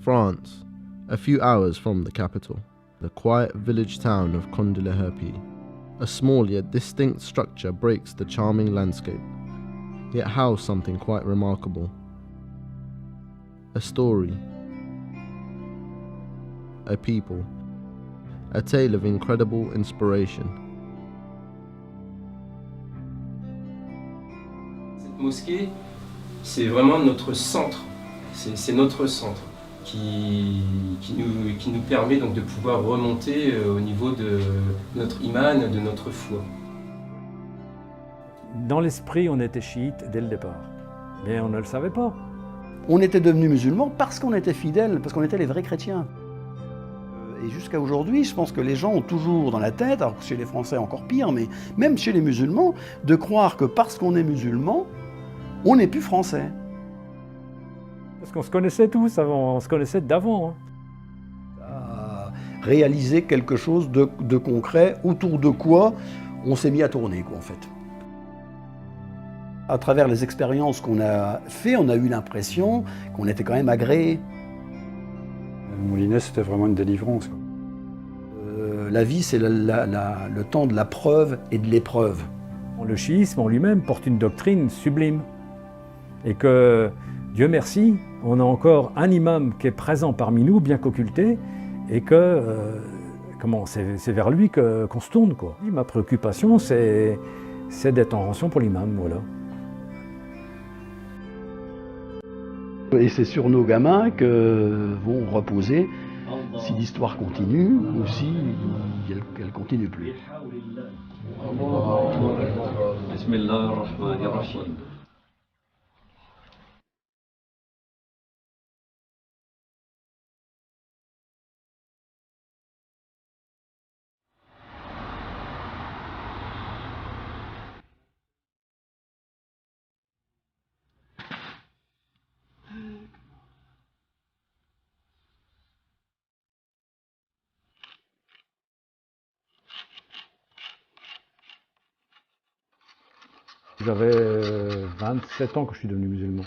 France, a few hours from the capital, the quiet village town of Condileherpi. A small yet distinct structure breaks the charming landscape, yet housed something quite remarkable. A story, a people, a tale of incredible inspiration. Cette mosquée, c'est vraiment notre centre, c'est notre centre qui nous permet donc de pouvoir remonter au niveau de notre iman, de notre foi. Dans l'esprit, on était chiite dès le départ, mais on ne le savait pas. On était devenus musulmans parce qu'on était fidèles, parce qu'on était les vrais chrétiens. Et jusqu'à aujourd'hui, je pense que les gens ont toujours dans la tête, alors que chez les Français encore pire, mais même chez les musulmans, de croire que parce qu'on est musulman, on n'est plus français. Parce qu'on se connaissait tous avant, on se connaissait d'avant. Réaliser quelque chose de concret, autour de quoi on s'est mis à tourner, quoi, en fait. À travers les expériences qu'on a fait, on a eu l'impression qu'on était quand même agréé. Moulinet, c'était vraiment une délivrance. La vie, c'est le temps de la preuve et de l'épreuve. Le chiisme en lui-même porte une doctrine sublime. Et que, Dieu merci, on a encore un imam qui est présent parmi nous, bien qu'occulté, et que c'est vers lui qu'on se tourne, quoi. Ma préoccupation, c'est d'être en rançon pour l'imam, voilà. Et c'est sur nos gamins que vont reposer si l'histoire continue ou si elle continue plus. J'avais 27 ans quand je suis devenu musulman.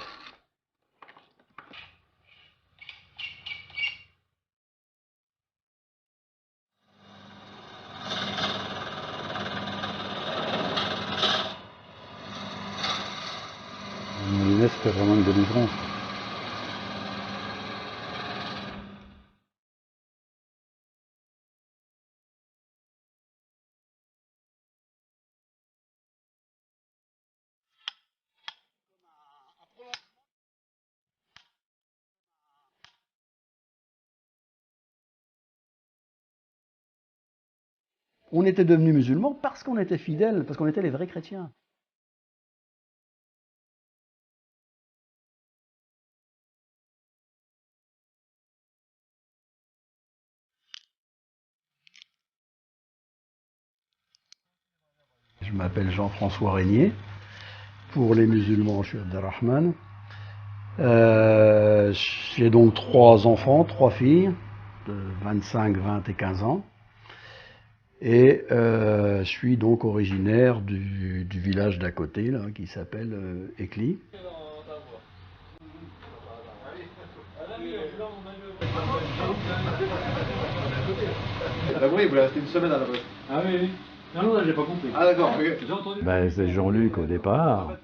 Moulinet, c'était vraiment une délivrance. On était devenus musulmans parce qu'on était fidèles, parce qu'on était les vrais chrétiens. Je m'appelle Jean-François Régnier. Pour les musulmans, je suis Abdelrahman. J'ai donc 3 enfants, 3 filles, de 25, 20 et 15 ans. Et je suis donc originaire du village d'à côté, là, qui s'appelle Écli. Ah oui, vous restez une semaine à la base. Ah oui. Non, j'ai pas compris. Ah d'accord. C'est Jean-Luc au départ,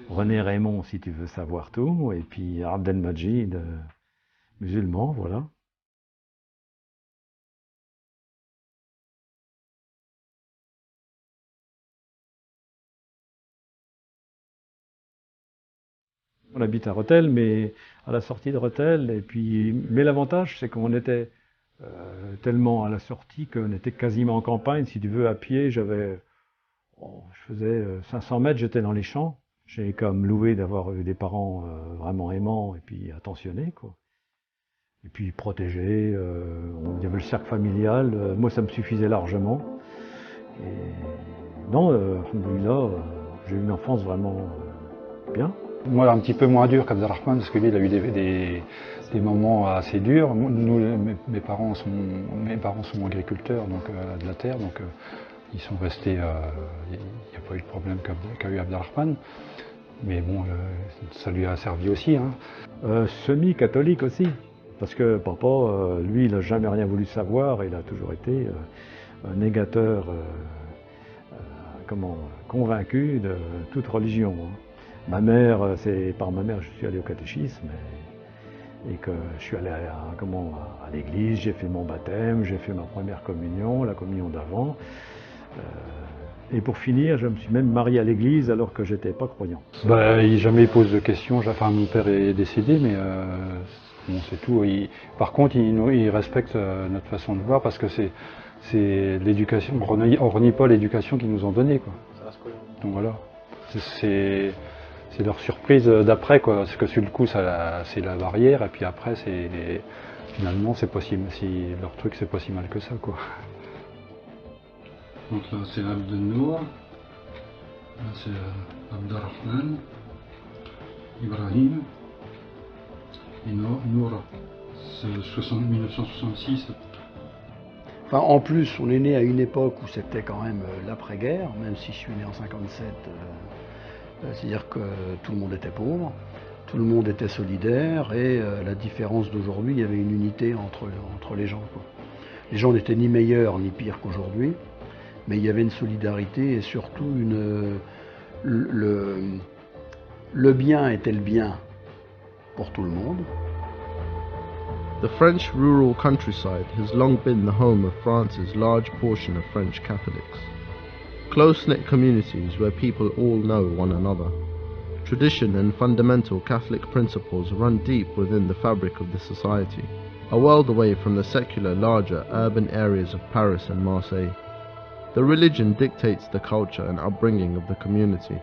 René Raymond si tu veux savoir tout, et puis Abdelmajid, musulman, voilà. On habite à Rethel, mais à la sortie de Rethel, mais l'avantage c'est qu'on était tellement à la sortie qu'on était quasiment en campagne, si tu veux, à pied, je faisais 500 mètres, j'étais dans les champs. J'ai comme loué d'avoir eu des parents vraiment aimants et puis attentionnés, quoi. Et puis protégés, il y avait le cercle familial, moi ça me suffisait largement. Et non, alhamdoulilah, j'ai eu une enfance vraiment bien. Moi, un petit peu moins dur qu'Abdelrahman, parce que lui, il a eu des moments assez durs. Nous, mes parents sont agriculteurs, donc de la terre, donc ils sont restés. Il n'y a pas eu de problème qu'a eu Abdelrahman. Mais bon, ça lui a servi aussi. Hein. Semi-catholique aussi. Parce que papa, lui, il n'a jamais rien voulu savoir, il a toujours été un négateur convaincu de toute religion. Hein. Ma mère, c'est par ma mère que je suis allé au catéchisme et que je suis allé à l'église, j'ai fait mon baptême, j'ai fait ma première communion, la communion d'avant. Et pour finir, je me suis même marié à l'église alors que j'étais pas croyant. Bah, il jamais pose de questions. Enfin, mon père est décédé, mais bon, c'est tout. Par contre, il respecte notre façon de voir parce que c'est l'éducation. On renie pas l'éducation qu'ils nous ont donnée, quoi. Donc voilà. C'est leur surprise d'après, quoi. Parce que sur le coup, c'est la barrière, et puis après, finalement, c'est pas leur truc, c'est pas si mal que ça, quoi. Donc là, c'est Abdelnour, là c'est Abdelrahman, Ibrahim, et Noura, c'est 1966. Enfin, en plus, on est né à une époque où c'était quand même l'après-guerre, même si je suis né en 57, c'est-à-dire que tout le monde était pauvre, tout le monde était solidaire, et la différence d'aujourd'hui, il y avait une unité entre les gens, quoi. Les gens n'étaient ni meilleurs ni pires qu'aujourd'hui, mais il y avait une solidarité et surtout le bien était le bien pour tout le monde. The French rural countryside has long been the home of France's large portion of French Catholics. Close-knit communities where people all know one another. Tradition and fundamental Catholic principles run deep within the fabric of the society, a world away from the secular, larger urban areas of Paris and Marseille. The religion dictates the culture and upbringing of the community.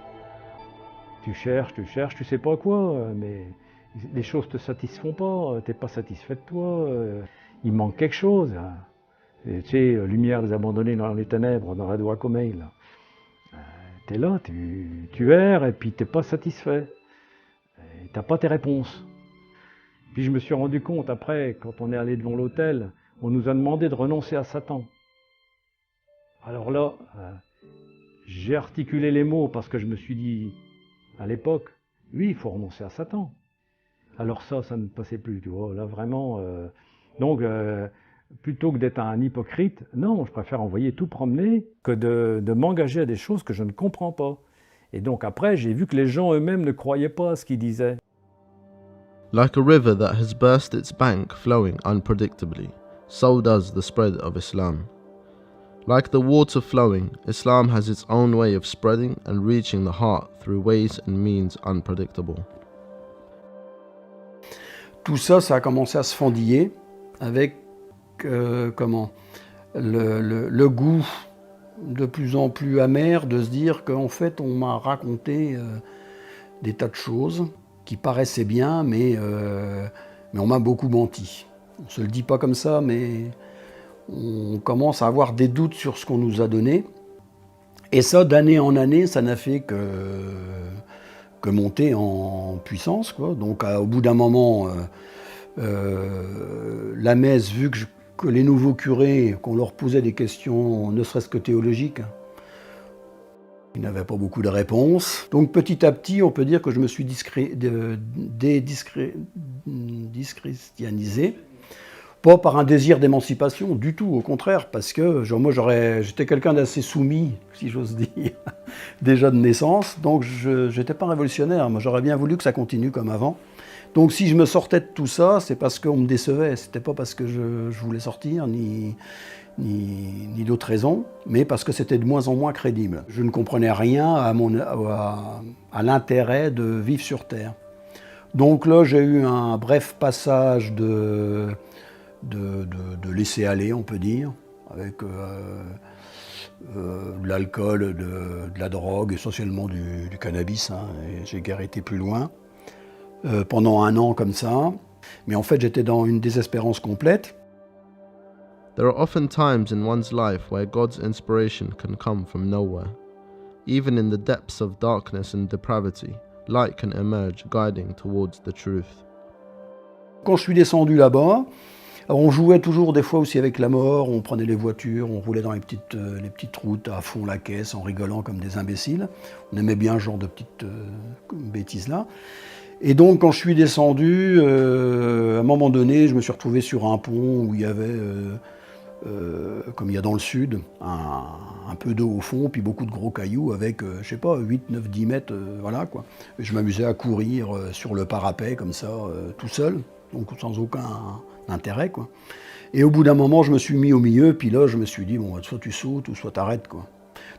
Tu cherches, tu sais pas quoi, mais les choses te satisfont pas, t'es pas satisfait de toi, il manque quelque chose. Hein. Et, tu sais, lumière des abandonnés dans les ténèbres, dans la doigt Comeil, là. T'es là, tu erres et puis t'es pas satisfait. Et t'as pas tes réponses. Puis je me suis rendu compte après, quand on est allé devant l'autel, on nous a demandé de renoncer à Satan. Alors là, j'ai articulé les mots parce que je me suis dit, à l'époque, oui, il faut renoncer à Satan. Alors ça ne passait plus, tu vois, là vraiment. Donc, plutôt que d'être un hypocrite, non, je préfère envoyer tout promener que de m'engager à des choses que je ne comprends pas. Et donc après, j'ai vu que les gens eux-mêmes ne croyaient pas à ce qu'ils disaient. Like a river that has burst its bank flowing unpredictably, so does the spread of Islam. Like the water flowing, Islam has its own way of spreading and reaching the heart through ways and means unpredictable. Tout ça, ça a commencé à se fendiller avec le goût de plus en plus amer de se dire qu'en fait on m'a raconté des tas de choses qui paraissaient bien, mais on m'a beaucoup menti. On ne se le dit pas comme ça, mais on commence à avoir des doutes sur ce qu'on nous a donné. Et ça, d'année en année, ça n'a fait que monter en puissance, quoi. Donc au bout d'un moment, la messe, vu que les nouveaux curés, qu'on leur posait des questions, ne serait-ce que théologiques, ils n'avaient pas beaucoup de réponses. Donc petit à petit, on peut dire que je me suis déchristianisé. Pas par un désir d'émancipation du tout, au contraire, parce que moi j'étais quelqu'un d'assez soumis, si j'ose dire, déjà de naissance, donc je n'étais pas révolutionnaire, moi j'aurais bien voulu que ça continue comme avant. Donc si je me sortais de tout ça, c'est parce qu'on me décevait, c'était pas parce que je voulais sortir, ni d'autres raisons, mais parce que c'était de moins en moins crédible. Je ne comprenais rien à l'intérêt de vivre sur Terre. Donc là j'ai eu un bref passage de laisser aller, on peut dire, avec de l'alcool, de la drogue, essentiellement du cannabis, hein, et j'ai guère été plus loin, pendant un an comme ça, mais en fait j'étais dans une désespérance complète. There are often times in one's life where God's inspiration can come from nowhere. Even in the depths of darkness and depravity, light can emerge, guiding towards the truth. Quand je suis descendu là-bas, on jouait toujours des fois aussi avec la mort, on prenait les voitures, on roulait dans les petites routes à fond la caisse en rigolant comme des imbéciles. On aimait bien ce genre de petites bêtises-là. Et donc, quand je suis descendu, à un moment donné, je me suis retrouvé sur un pont où il y avait, comme il y a dans le sud, un peu d'eau au fond, puis beaucoup de gros cailloux avec, je sais pas, 8, 9, 10 mètres, voilà quoi. Et je m'amusais à courir sur le parapet comme ça, tout seul, donc sans aucun intérêt quoi. Et au bout d'un moment, je me suis mis au milieu, puis là, je me suis dit, bon, soit tu sautes, ou soit t'arrêtes quoi.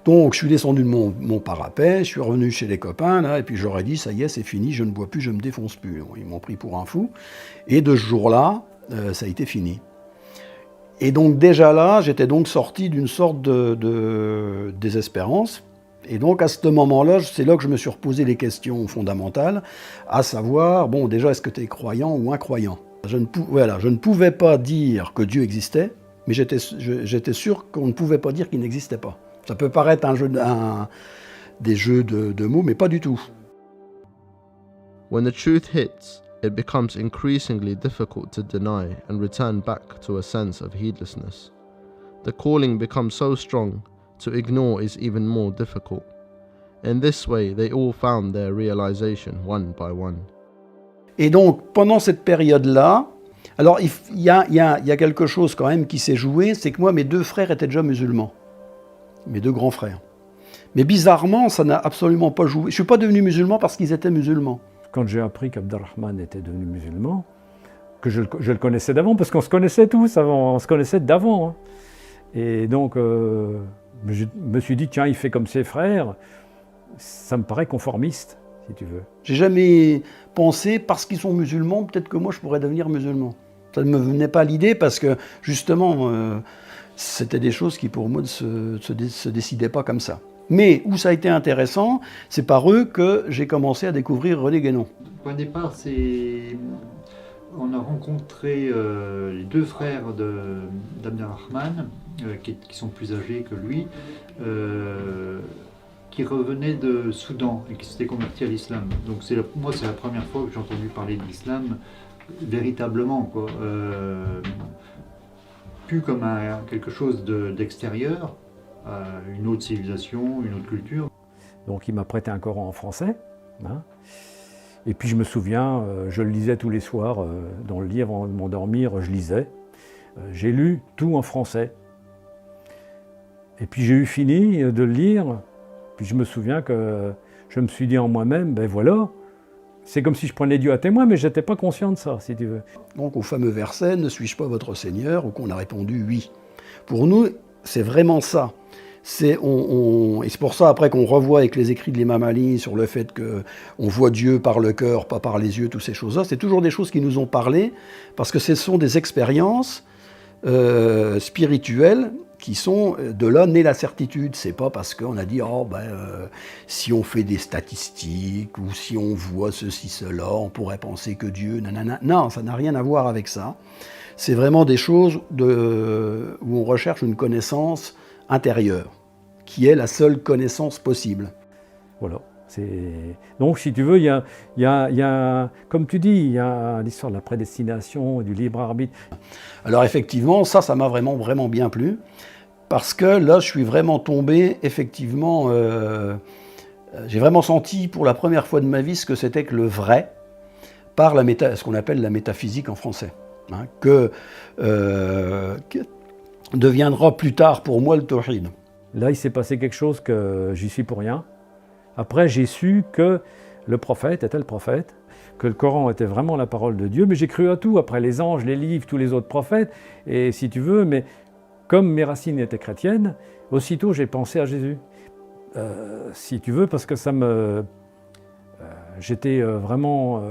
Donc, je suis descendu de mon parapet, je suis revenu chez les copains, là, et puis j'aurais dit, ça y est, c'est fini, je ne bois plus, je me défonce plus. Ils m'ont pris pour un fou. Et de ce jour-là, ça a été fini. Et donc, déjà là, j'étais donc sorti d'une sorte de désespérance. Et donc, à ce moment-là, c'est là que je me suis reposé les questions fondamentales, à savoir, bon, déjà, est-ce que tu es croyant ou incroyant ? Je ne pouvais pas dire que Dieu existait, mais j'étais sûr qu'on ne pouvait pas dire qu'il n'existait pas. Ça peut paraître des jeux de mots, mais pas du tout. When the truth hits, it becomes increasingly difficult to deny and return back to a sense of heedlessness. The calling becomes so strong, to ignore is even more difficult. In this way, they all found their realization one by one. Et donc, pendant cette période-là, alors il y a quelque chose quand même qui s'est joué, c'est que moi, mes 2 frères étaient déjà musulmans. Mes 2 grands frères. Mais bizarrement, ça n'a absolument pas joué. Je ne suis pas devenu musulman parce qu'ils étaient musulmans. Quand j'ai appris qu'Abdelrahman était devenu musulman, que je le connaissais d'avant, parce qu'on se connaissait tous avant, on se connaissait d'avant. Hein. Et donc, je me suis dit, tiens, il fait comme ses frères, ça me paraît conformiste, si tu veux. J'ai jamais pensé, parce qu'ils sont musulmans, peut-être que moi je pourrais devenir musulman. Ça ne me venait pas à l'idée parce que, justement, c'était des choses qui pour moi ne se décidaient pas comme ça. Mais où ça a été intéressant, c'est par eux que j'ai commencé à découvrir René Guénon. Le point de départ, c'est... On a rencontré les 2 frères d'Abdelrahman, qui sont plus âgés que lui, qui revenaient de Soudan et qui s'étaient convertis à l'islam. Donc moi, c'est la première fois que j'ai entendu parler de l'islam véritablement, quoi. Plus comme quelque chose d'extérieur, une autre civilisation, une autre culture. Donc il m'a prêté un Coran en français. Hein. Et puis je me souviens, je le lisais tous les soirs, dans le lit avant de m'endormir, je lisais. J'ai lu tout en français. Et puis j'ai eu fini de le lire, puis je me souviens que je me suis dit en moi-même, ben voilà, c'est comme si je prenais Dieu à témoin, mais je n'étais pas conscient de ça, si tu veux. Donc au fameux verset, ne suis-je pas votre Seigneur, ou qu'on a répondu oui. Pour nous, c'est vraiment ça. Et c'est pour ça, après, qu'on revoit avec les écrits de l'imam Ali sur le fait qu'on voit Dieu par le cœur, pas par les yeux, toutes ces choses-là. C'est toujours des choses qui nous ont parlé, parce que ce sont des expériences spirituelles qui sont, de là naît la certitude. C'est pas parce qu'on a dit, si on fait des statistiques, ou si on voit ceci, cela, on pourrait penser que Dieu, nanana. Non, ça n'a rien à voir avec ça. C'est vraiment des choses où on recherche une connaissance intérieure, qui est la seule connaissance possible. Voilà. Donc, si tu veux, il y a, comme tu dis, il y a l'histoire de la prédestination, du libre arbitre. Alors effectivement, ça m'a vraiment bien plu, parce que là, je suis vraiment tombé, effectivement, j'ai vraiment senti pour la première fois de ma vie ce que c'était que le vrai, par ce qu'on appelle la métaphysique en français, hein, que deviendra plus tard pour moi le tawhid. Là, il s'est passé quelque chose que j'y suis pour rien. Après, j'ai su que le prophète était le prophète, que le Coran était vraiment la parole de Dieu, mais j'ai cru à tout, après les anges, les livres, tous les autres prophètes, et si tu veux, mais comme mes racines étaient chrétiennes, aussitôt j'ai pensé à Jésus. Si tu veux, parce que j'étais vraiment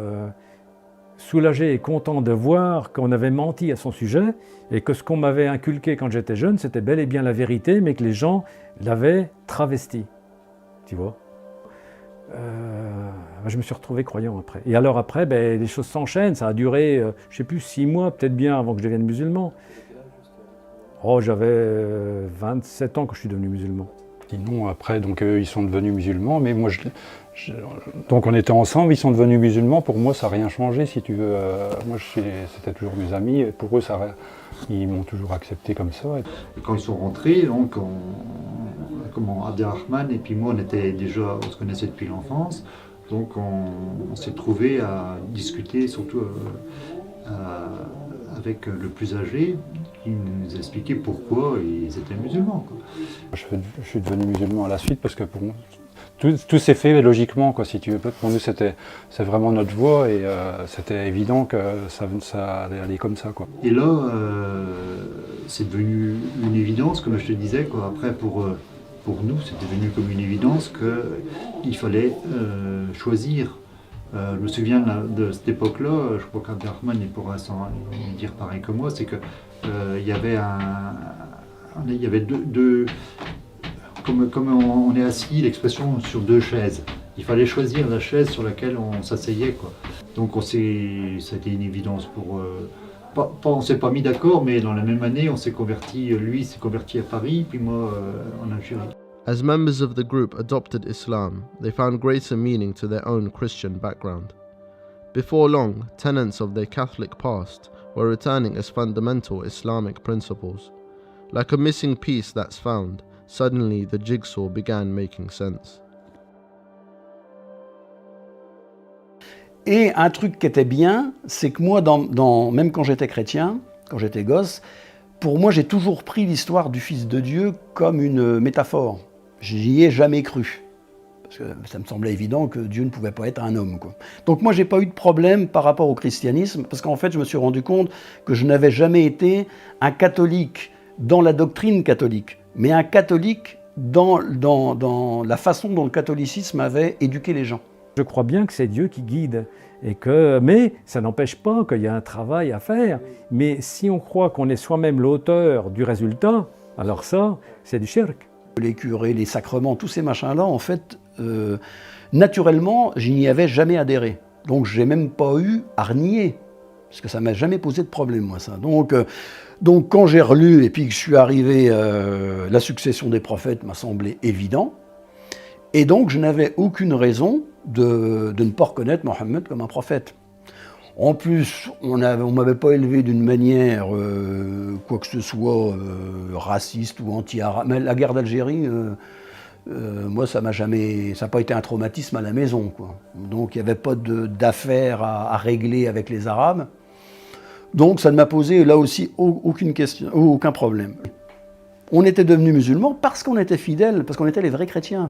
soulagé et content de voir qu'on avait menti à son sujet et que ce qu'on m'avait inculqué quand j'étais jeune, c'était bel et bien la vérité, mais que les gens l'avaient travesti. Tu vois ? Je me suis retrouvé croyant après. Et alors après, les choses s'enchaînent. Ça a duré, je ne sais plus, 6 mois, peut-être bien, avant que je devienne musulman. Oh, j'avais 27 ans quand je suis devenu musulman. Sinon, après, donc, ils sont devenus musulmans, mais moi, donc on était ensemble, ils sont devenus musulmans. Pour moi, ça n'a rien changé, si tu veux. Moi, c'était toujours mes amis. Et pour eux, ils m'ont toujours accepté comme ça. Et quand ils sont rentrés, donc, Abdelrahman et puis moi, on se connaissait depuis l'enfance. Donc on s'est trouvé à discuter surtout avec le plus âgé qui nous expliquait pourquoi ils étaient musulmans, quoi. Je suis devenu musulman à la suite parce que pour moi, tout s'est fait logiquement, quoi, si tu veux. Pour nous, c'est vraiment notre voie et c'était évident que ça allait aller comme ça, quoi. Et là, c'est devenu une évidence, comme je te disais, quoi. Après, pour nous, c'est devenu comme une évidence qu'il fallait choisir. Je me souviens de cette époque-là, je crois qu'Abderrahmane pourra s'en dire pareil que moi, c'est que il y avait deux comme on est assis, l'expression sur deux chaises. Il fallait choisir la chaise sur laquelle on s'asseyait, quoi. Donc ça a été une évidence pour... on ne s'est pas mis d'accord, mais dans la même année, on s'est converti, lui s'est converti à Paris, puis moi en Algérie. As members of the group adopted Islam, they found greater meaning to their own Christian background. Before long, tenets of their Catholic past were returning as fundamental Islamic principles. Like a missing piece that's found, suddenly the jigsaw began making sense. Et un truc qui était bien, c'est que moi, même quand j'étais chrétien, quand j'étais gosse, pour moi, j'ai toujours pris l'histoire du Fils de Dieu comme une métaphore. J'y ai jamais cru. Parce que ça me semblait évident que Dieu ne pouvait pas être un homme, quoi. Donc moi, j'ai pas eu de problème par rapport au christianisme, parce qu'en fait, je me suis rendu compte que je n'avais jamais été un catholique dans la doctrine catholique, mais un catholique dans la façon dont le catholicisme avait éduqué les gens. Je crois bien que c'est Dieu qui guide, mais ça n'empêche pas qu'il y a un travail à faire. Mais si on croit qu'on est soi-même l'auteur du résultat, alors ça, c'est du shirk. Les curés, les sacrements, tous ces machins-là, en fait, naturellement, je n'y avais jamais adhéré. Donc j'ai même pas eu à renier, parce que ça m'a jamais posé de problème, moi, ça. Donc quand j'ai relu et puis que je suis arrivé, la succession des prophètes m'a semblé évident. Et donc je n'avais aucune raison de ne pas reconnaître Mohammed comme un prophète. En plus, on m'avait pas élevé d'une manière, quoi que ce soit, raciste ou anti-arabe. Mais la guerre d'Algérie, moi, ça n'a pas été un traumatisme à la maison, quoi. Donc il n'y avait pas d'affaires à régler avec les Arabes. Donc ça ne m'a posé là aussi aucune question, aucun problème. On était devenus musulmans parce qu'on était fidèles, parce qu'on était les vrais chrétiens.